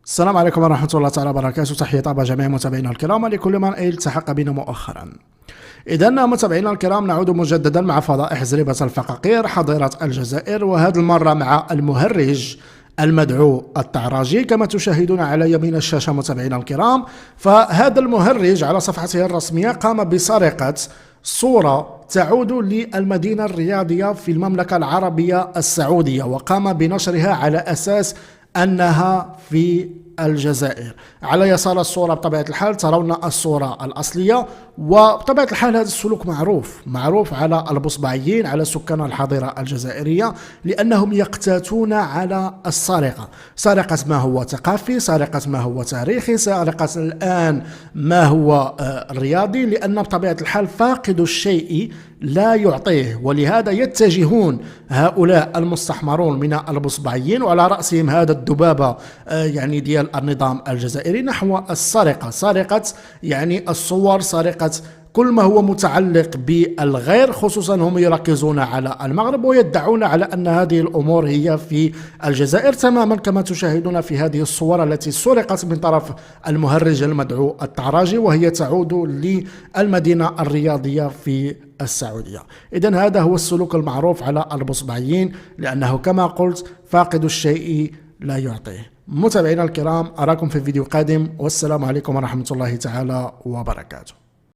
السلام عليكم ورحمة الله تعالى وبركاته. تحية طابة جميع متابعينا الكرام ولكل من التحق بنا مؤخرا. إذا متابعينا الكرام نعود مجددا مع فضائح زريبة الفقاقير حضيرة الجزائر، وهذه المرة مع المهرج المدعو الطعراجي كما تشاهدون على يمين الشاشة متابعينا الكرام. فهذا المهرج على صفحته الرسمية قام بسرقة صورة تعود للمدينة الرياضية في المملكة العربية السعودية، وقام بنشرها على أساس أنها في الجزائر. على يسار الصورة بطبيعة الحال ترون الصورة الأصلية، وبطبيعة الحال هذا السلوك معروف على البصبعيين، على سكان الحاضرة الجزائرية، لأنهم يقتاتون على السرقة، سرقة ما هو ثقافي، سرقة ما هو تاريخي، سرقة الآن ما هو رياضي، لأن بطبيعة الحال فاقد الشيء لا يعطيه. ولهذا يتجهون هؤلاء المستحمرون من البصبعيين وعلى رأسهم هذا الدبابة يعني ديال النظام الجزائري نحو السرقة، سرقة يعني الصور، سرقة كل ما هو متعلق بالغير، خصوصا هم يركزون على المغرب ويدعون على أن هذه الأمور هي في الجزائر تماما كما تشاهدون في هذه الصور التي سرقت من طرف المهرج المدعو الطعراجي، وهي تعود للمدينة الرياضية في السعودية. إذن هذا هو السلوك المعروف على البصبعيين، لأنه كما قلت فاقد الشيء لا يعطيه. متابعينا الكرام أراكم في فيديو قادم، والسلام عليكم ورحمة الله تعالى وبركاته.